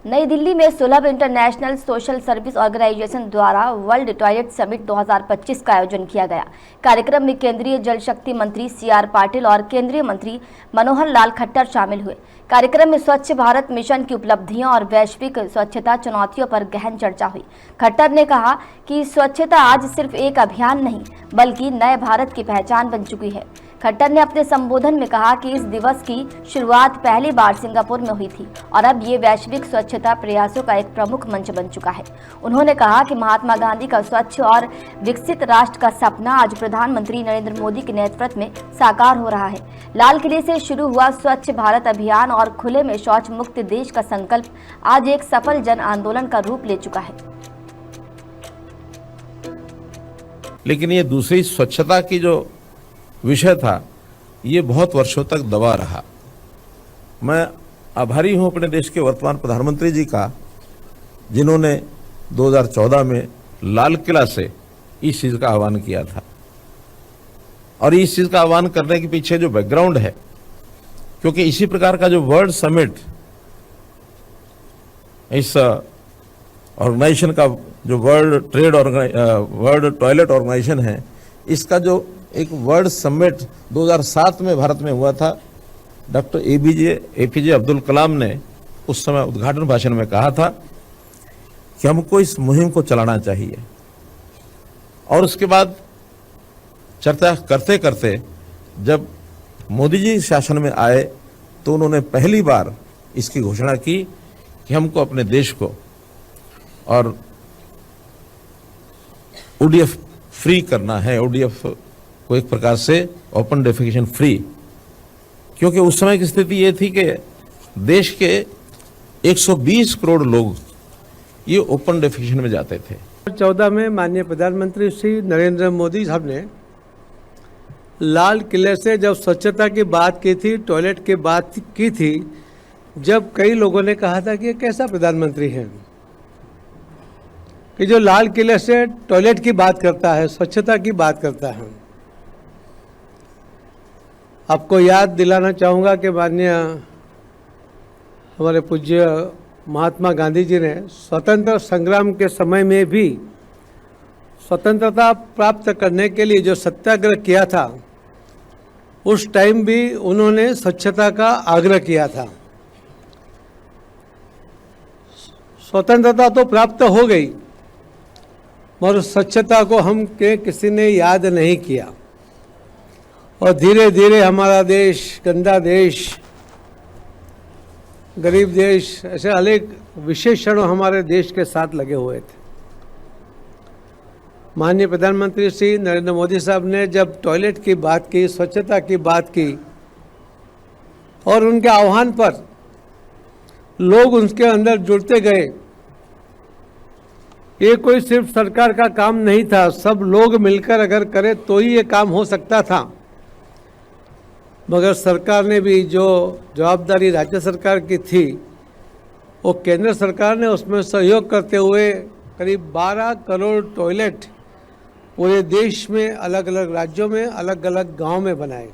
नई दिल्ली में सुलभ इंटरनेशनल सोशल सर्विस ऑर्गेनाइजेशन द्वारा वर्ल्ड टॉयलेट समिट 2025 का आयोजन किया गया। कार्यक्रम में केंद्रीय जल शक्ति मंत्री CR पाटिल और केंद्रीय मंत्री मनोहर लाल खट्टर शामिल हुए। कार्यक्रम में स्वच्छ भारत मिशन की उपलब्धियां और वैश्विक स्वच्छता चुनौतियों पर गहन चर्चा हुई। खट्टर ने कहा कि स्वच्छता आज सिर्फ एक अभियान नहीं बल्कि नए भारत की पहचान बन चुकी है। खट्टर ने अपने संबोधन में कहा कि इस दिवस की शुरुआत पहली बार सिंगापुर में हुई थी और अब ये वैश्विक स्वच्छता प्रयासों का एक प्रमुख मंच बन चुका है। उन्होंने कहा कि महात्मा गांधी का स्वच्छ और विकसित राष्ट्र का सपना आज प्रधानमंत्री नरेंद्र मोदी के नेतृत्व में साकार हो रहा है। लाल किले से शुरू हुआ स्वच्छ भारत अभियान और खुले में शौच मुक्त देश का संकल्प आज एक सफल जन आंदोलन का रूप ले चुका है। लेकिन ये दूसरी स्वच्छता की जो विषय था, ये बहुत वर्षों तक दबा रहा। मैं आभारी हूं अपने देश के वर्तमान प्रधानमंत्री जी का, जिन्होंने 2014 में लाल किला से इस चीज का आह्वान किया था। और इस चीज का आह्वान करने के पीछे जो बैकग्राउंड है, क्योंकि इसी प्रकार का जो वर्ल्ड समिट इस ऑर्गेनाइजेशन का, जो वर्ल्ड टॉयलेट ऑर्गेनाइजेशन है, इसका जो एक वर्ल्ड समिट 2007 में भारत में हुआ था, डॉक्टर APJ अब्दुल कलाम ने उस समय उद्घाटन भाषण में कहा था कि हमको इस मुहिम को चलाना चाहिए। और उसके बाद चर्चा करते करते जब मोदी जी शासन में आए तो उन्होंने पहली बार इसकी घोषणा की कि हमको अपने देश को और ODF फ्री करना है, ODF को एक प्रकार से ओपन डेफिकेशन फ्री। क्योंकि उस समय की स्थिति ये थी कि देश के 120 करोड़ लोग ये ओपन डेफिकेशन में जाते थे। 2014 में माननीय प्रधानमंत्री श्री नरेंद्र मोदी साहब ने लाल किले से जब स्वच्छता की बात की थी, टॉयलेट की बात की थी, जब कई लोगों ने कहा था कि ये कैसा प्रधानमंत्री है कि जो लाल किले से टॉयलेट की बात करता है, स्वच्छता की बात करता है। आपको याद दिलाना चाहूँगा कि माननीय हमारे पूज्य महात्मा गांधी जी ने स्वतंत्र संग्राम के समय में भी स्वतंत्रता प्राप्त करने के लिए जो सत्याग्रह किया था, उस टाइम भी उन्होंने स्वच्छता का आग्रह किया था। स्वतंत्रता तो प्राप्त हो गई मगर स्वच्छता को हम किसी ने याद नहीं किया और धीरे धीरे हमारा देश, गंदा देश, गरीब देश, ऐसे अनेक विशेषण हमारे देश के साथ लगे हुए थे। माननीय प्रधानमंत्री श्री नरेंद्र मोदी साहब ने जब टॉयलेट की बात की, स्वच्छता की बात की और उनके आह्वान पर लोग उनके अंदर जुड़ते गए। ये कोई सिर्फ सरकार का काम नहीं था, सब लोग मिलकर अगर करें तो ही ये काम हो सकता था। मगर सरकार ने भी जो जवाबदारी राज्य सरकार की थी, वो केंद्र सरकार ने उसमें सहयोग करते हुए करीब 12 करोड़ टॉयलेट पूरे देश में अलग अलग राज्यों में अलग अलग गांव में बनाए।